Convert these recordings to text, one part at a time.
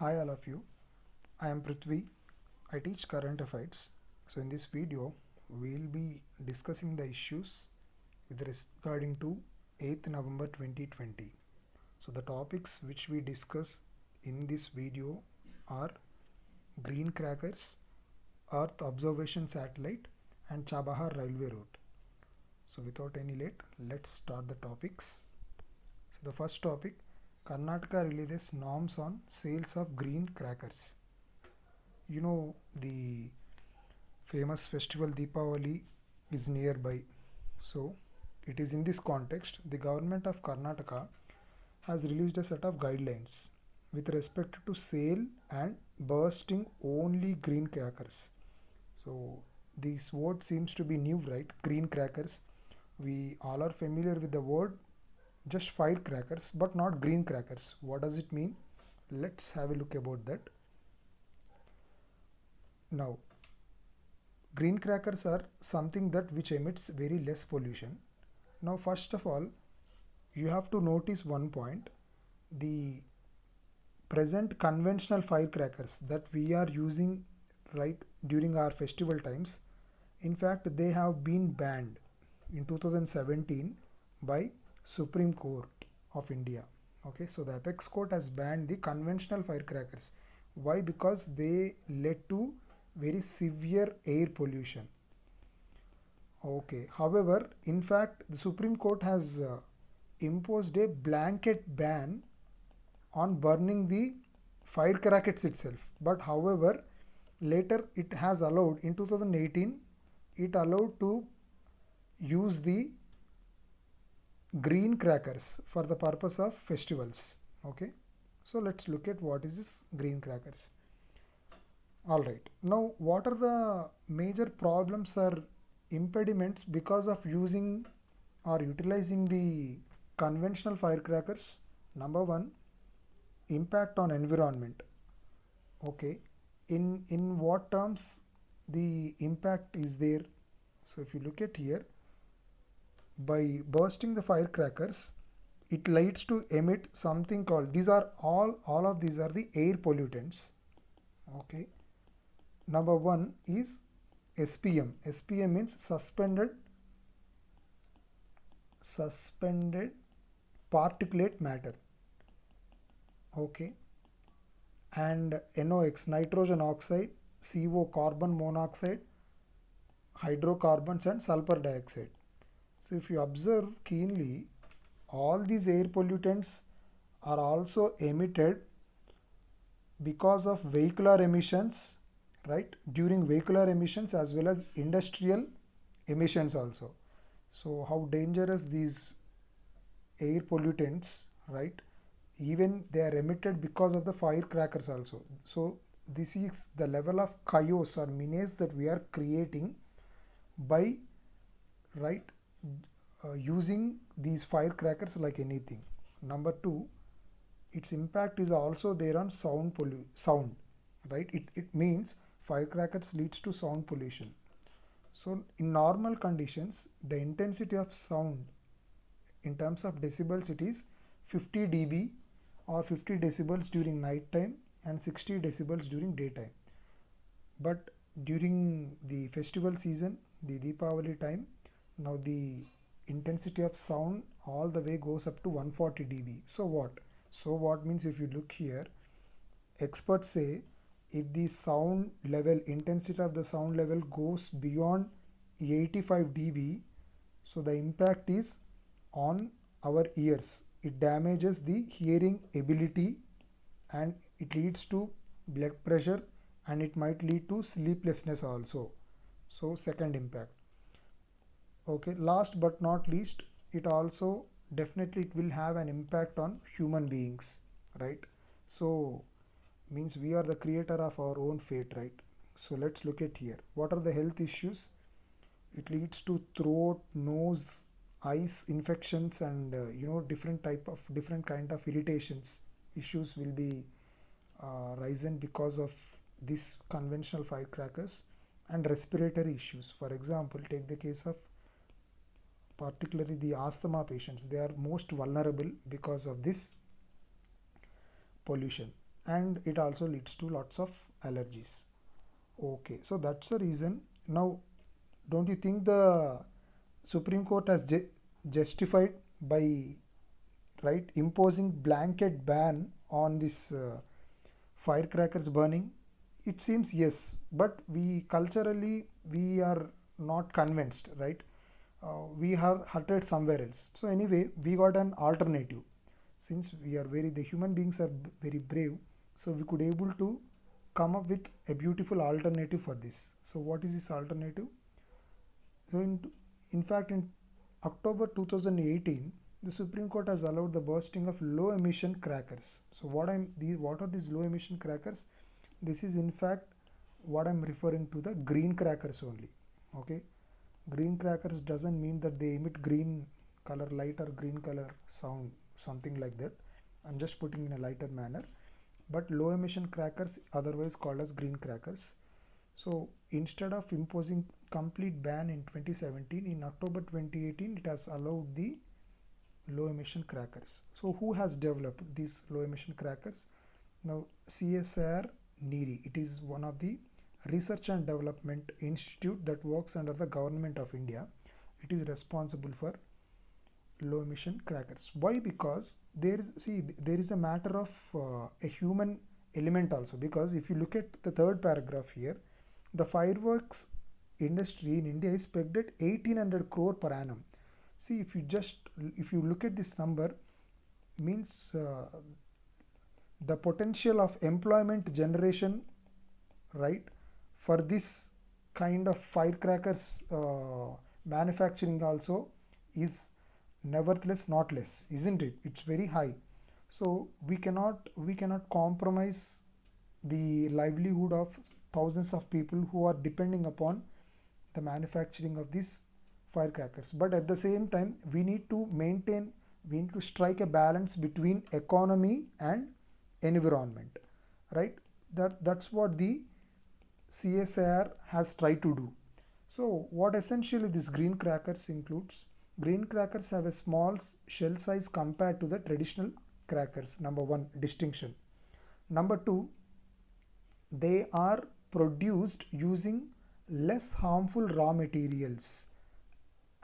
Hi all of you, I am Prithvi. I teach current affairs. So in this video, we will be discussing the issues with regarding to 8th November 2020. So the topics which we discuss in this video are green crackers, Earth observation satellite and Chabahar railway route. So without any late, let's start the topics. So the first topic, Karnataka releases norms on sales of green crackers. You know, the famous festival Deepavali is nearby. So it is in this context the government of Karnataka has released a set of guidelines with respect to sale and bursting only green crackers. So this word seems to be new, right? Green crackers. We all are familiar with the word just firecrackers but not green crackers. What does it mean? Let's have a look about that. Now, green crackers are something that which emits very less pollution. Now first of all, you have to notice one point. The present conventional firecrackers that we are using right during our festival times, in fact they have been banned in 2017 by Supreme Court of India. Okay, so the apex court has banned the conventional firecrackers. Why? Because they led to very severe air pollution. Okay, however, in fact, the Supreme Court has imposed a blanket ban on burning the firecrackers itself. But however, later it has allowed in 2018, it allowed to use the green crackers for the purpose of festivals. Okay, so let's look at what is this green crackers. All right, now what are the major problems or impediments because of using or utilizing the conventional firecrackers? Number one, impact on environment. Okay, in what terms the impact is there? So if you look at here, by bursting the firecrackers, it leads to emit something called, these are all of these are the air pollutants. Okay, number one is SPM. SPM means suspended particulate matter. Okay, and NOx, nitrogen oxide, CO, carbon monoxide, hydrocarbons and sulfur dioxide. So if you observe keenly, all these air pollutants are also emitted because of vehicular emissions, right? During vehicular emissions as well as industrial emissions also. So how dangerous these air pollutants, right? Even they are emitted because of the firecrackers also. So this is the level of chaos or menace that we are creating by, right, using these firecrackers like anything. Number two, its impact is also there on sound, right? It means firecrackers leads to sound pollution. So in normal conditions, the intensity of sound in terms of decibels, it is 50 dB or 50 decibels during night time and 60 decibels during daytime. But during the festival season, the Deepavali time, now the intensity of sound all the way goes up to 140 dB. So what means, if you look here, experts say if the sound level, intensity of the sound level goes beyond 85 dB, so the impact is on our ears. It damages the hearing ability and it leads to blood pressure and it might lead to sleeplessness also. So second impact. Okay, last but not least, it also definitely it will have an impact on human beings, right? So means we are the creator of our own fate, right? So let's look at here. What are the health issues? It leads to throat, nose, eyes infections and different kind of irritations. Issues will be risen because of this conventional firecrackers, and respiratory issues. For example, take the case of particularly the asthma patients. They are most vulnerable because of this pollution. and it also leads to lots of allergies. Okay, so that's the reason. Now, don't you think the Supreme Court has justified by, right, imposing blanket ban on this firecrackers burning? It seems yes, but we culturally we are not convinced, right? We are hurted somewhere else. So anyway, we got an alternative. Since we are the human beings are very brave, so we could able to come up with a beautiful alternative for this. So what is this alternative? So in fact, in October 2018, the Supreme Court has allowed the bursting of low emission crackers. So what are these low emission crackers? This is in fact what I'm referring to, the green crackers only. Okay, green crackers doesn't mean that they emit green color light or green color sound, something like that. I'm just putting in a lighter manner. But low emission crackers, otherwise called as green crackers. So instead of imposing complete ban in 2017, in October 2018 it has allowed the low emission crackers. So who has developed these low emission crackers? Now CSIR NEERI, it is one of the research and development institute that works under the government of India. It is responsible for low emission crackers. Why? Because there is a matter of a human element also, because if you look at the third paragraph here, the fireworks industry in India is pegged at 1800 crore per annum. See, if you look at this number, means the potential of employment generation, right, for this kind of firecrackers manufacturing also is nevertheless not less, isn't it? It's very high. So we cannot compromise the livelihood of thousands of people who are depending upon the manufacturing of these firecrackers. But at the same time, we need to strike a balance between economy and environment, right? That's what the CSIR has tried to do. So what essentially this green crackers includes: green crackers have a small shell size compared to the traditional crackers. Number one, distinction. Number two, they are produced using less harmful raw materials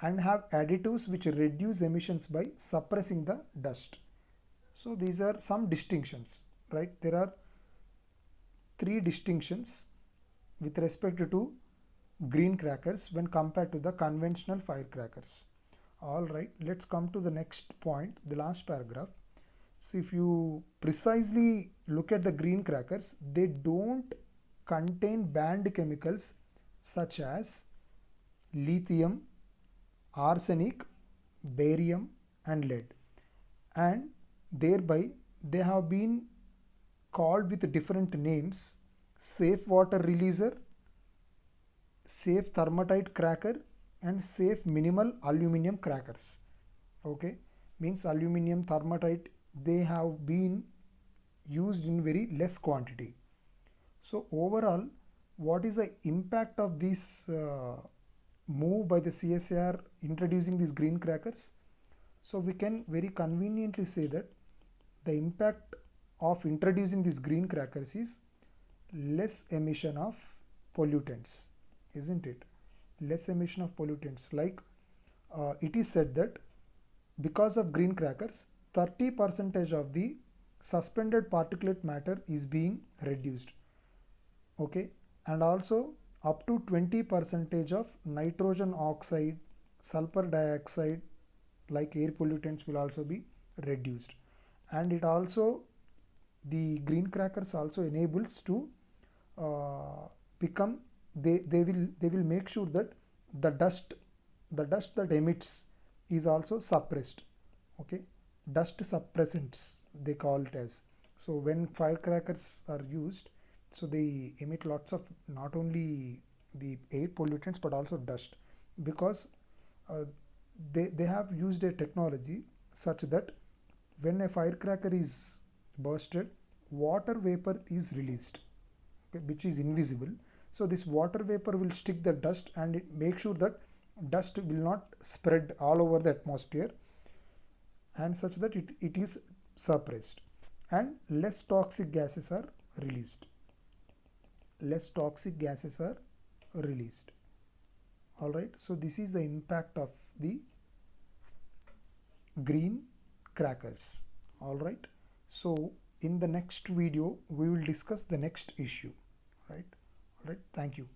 and have additives which reduce emissions by suppressing the dust. So these are some distinctions, right? There are three distinctions with respect to green crackers when compared to the conventional firecrackers. All right, let's come to the next point, the last paragraph. So if you precisely look at the green crackers, they don't contain banned chemicals such as lithium, arsenic, barium and lead, and thereby they have been called with different names: safe water releaser, safe thermatite cracker and safe minimal aluminum crackers. Okay, means aluminum, thermatite, they have been used in very less quantity. So overall, what is the impact of this move by the CSIR introducing these green crackers? So we can very conveniently say that the impact of introducing these green crackers is less emission of pollutants, isn't it? Less emission of pollutants. Like it is said that because of green crackers, 30% of the suspended particulate matter is being reduced. Okay, and also up to 20% of nitrogen oxide, sulfur dioxide, like air pollutants, will also be reduced. And it also, the green crackers also enables to become, they will make sure that the dust that emits is also suppressed. Okay, dust suppressants they call it as. So when firecrackers are used, so they emit lots of not only the air pollutants but also dust, because uh, they have used a technology such that when a firecracker is bursted, water vapor is released, okay, which is invisible. So this water vapor will stick the dust and it makes sure that dust will not spread all over the atmosphere, and such that it is suppressed. and less toxic gases are released. Less toxic gases are released. All right, so this is the impact of the green crackers. All right, so in the next video we will discuss the next issue. Right. All right, thank you.